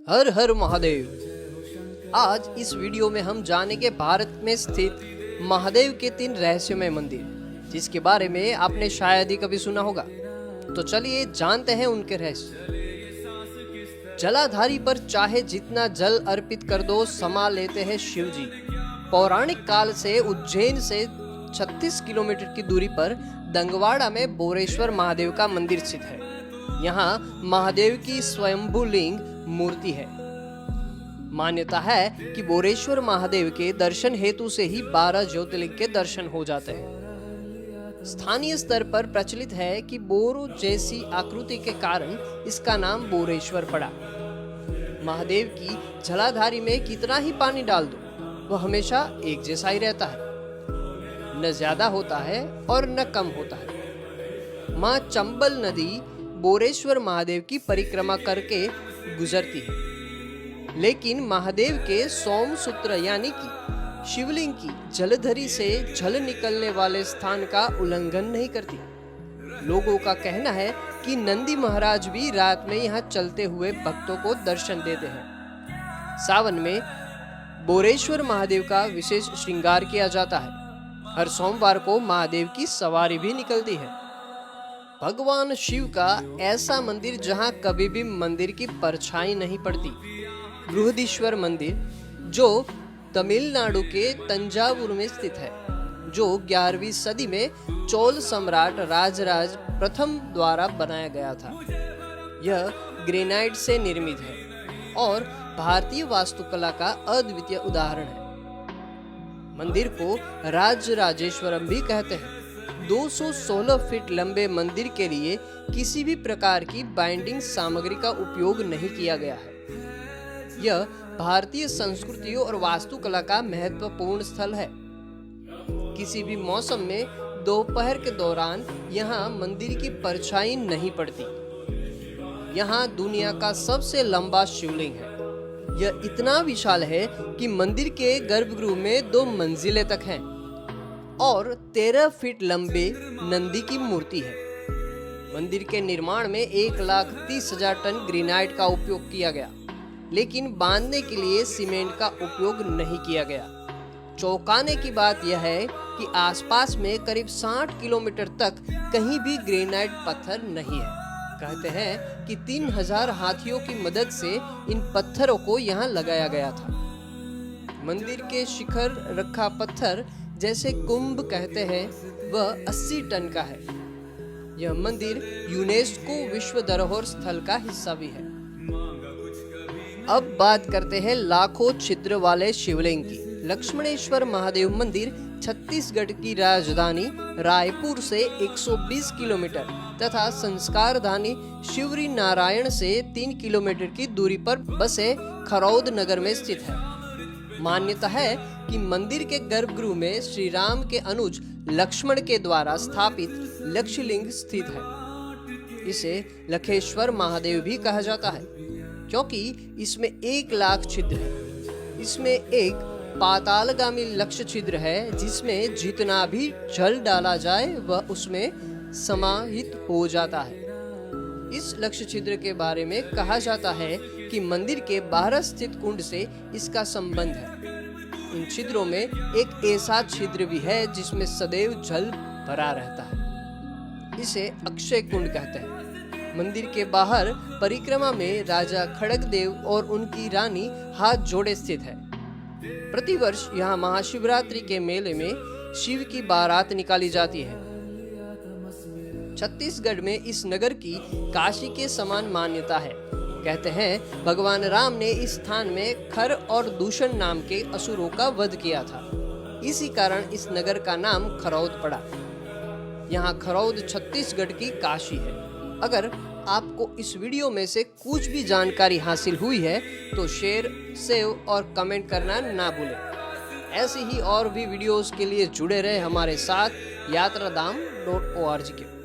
हर हर महादेव। आज इस वीडियो में हम जानेंगे भारत में स्थित महादेव के 3 रहस्यमय मंदिर, जिसके बारे में आपने शायद ही कभी सुना होगा। तो चलिए जानते हैं उनके रहस्य। जलाधारी पर चाहे जितना जल अर्पित कर दो, समा लेते हैं शिव जी। पौराणिक काल से उज्जैन से 36 किलोमीटर की दूरी पर दंगवाड़ा में बोरेश्वर महादेव का मंदिर स्थित है। यहाँ महादेव की स्वयंभू लिंग मूर्ति है। मान्यता है कि बोरेश्वर महादेव के दर्शन हेतु से ही 12 ज्योतिर्लिंग के दर्शन हो जाते हैं। स्थानीय स्तर पर प्रचलित है कि बोरो जैसी आकृति के कारण इसका नाम बोरेश्वर पड़ा। महादेव की जलाधारी में कितना ही पानी डाल दो, वह हमेशा एक जैसा ही रहता है, न ज्यादा होता है और न कम होता है। माँ चंबल नदी बोरेश्वर महादेव की परिक्रमा करके गुजरती है, लेकिन महादेव के सोमसूत्र यानी कि शिवलिंग की जलधरी से जल निकलने वाले स्थान का उल्लंघन नहीं करती। लोगों का कहना है कि नंदी महाराज भी रात में यहाँ चलते हुए भक्तों को दर्शन देते हैं। सावन में बोरेश्वर महादेव का विशेष श्रृंगार किया जाता है। हर सोमवार को महादेव की सवारी भी निकलती है। भगवान शिव का ऐसा मंदिर जहां कभी भी मंदिर की परछाई नहीं पड़ती, बृहदीश्वर मंदिर, जो तमिलनाडु के तंजावुर में स्थित है, जो 11वीं सदी में चोल सम्राट राजराज प्रथम द्वारा बनाया गया था। यह ग्रेनाइट से निर्मित है और भारतीय वास्तुकला का अद्वितीय उदाहरण है। मंदिर को राजराजेश्वरम भी कहते हैं। 216 फीट लंबे मंदिर के लिए किसी भी प्रकार की बाइंडिंग सामग्री का उपयोग नहीं किया गया है। यह भारतीय संस्कृति और वास्तुकला का महत्वपूर्ण स्थल है। किसी भी मौसम में दोपहर के दौरान यहाँ मंदिर की परछाई नहीं पड़ती। यहाँ दुनिया का सबसे लंबा शिवलिंग है। यह इतना विशाल है कि मंदिर के गर्भगृह में 2 मंजिलें तक हैं और 13 फीट लंबे नंदी की मूर्ति है। मंदिर के निर्माण में 1,30,000 टन ग्रेनाइट का उपयोग किया गया, लेकिन बांधने के लिए सीमेंट का उपयोग नहीं किया गया। चौंकाने की बात यह है कि आसपास में करीब 60 किलोमीटर तक कहीं भी ग्रेनाइट पत्थर नहीं है। कहते हैं कि 3000 हाथियों की मदद से इन पत्थरों को यहाँ लगाया गया था। मंदिर के शिखर रखा पत्थर, जैसे कुंभ कहते हैं, वह 80 टन का है। यह मंदिर यूनेस्को विश्व धरोहर स्थल का हिस्सा भी है। अब बात करते हैं लाखों छिद्र वाले शिवलिंग की। लक्ष्मणेश्वर महादेव मंदिर छत्तीसगढ़ की राजधानी रायपुर से 120 किलोमीटर तथा संस्कारधानी शिवरी नारायण से 3 किलोमीटर की दूरी पर बसे खरौद नगर में स्थित है। मान्यता है कि मंदिर के गर्भगृह में श्री राम के अनुज लक्ष्मण के द्वारा स्थापित लक्षलिंग स्थित है। इसे लखेश्वर महादेव भी कहा जाता है, क्योंकि इसमें 1 लाख छिद्र है। इसमें एक पातालगामी लक्ष्य छिद्र है, जिसमें जितना भी जल डाला जाए वह उसमें समाहित हो जाता है। इस लक्ष्य छिद्र के बारे में कहा जाता है कि मंदिर के बाहर स्थित कुंड से इसका संबंध है। इन छिद्रों में एक ऐसा छिद्र भी है जिसमें सदैव जल भरा रहता है। इसे अक्षय कुंड कहते हैं। मंदिर के बाहर परिक्रमा में राजा खड़गदेव और उनकी रानी हाथ जोड़े स्थित है। प्रतिवर्ष यहाँ महाशिवरात्रि के मेले में शिव की बारात निकाली जाती है। छत्तीसगढ़ में इस नगर की काशी के समान मान्यता है। कहते हैं भगवान राम ने इस स्थान में खर और दूषण नाम के असुरों का वध किया था। इसी कारण इस नगर का नाम खरौद पड़ा। यहाँ खरौद छत्तीसगढ़ की काशी है। अगर आपको इस वीडियो में से कुछ भी जानकारी हासिल हुई है तो शेयर, सेव और कमेंट करना ना भूलें। ऐसी ही और भी वीडियोस के लिए जुड़े रहे हमारे साथ यात्राधाम.org के।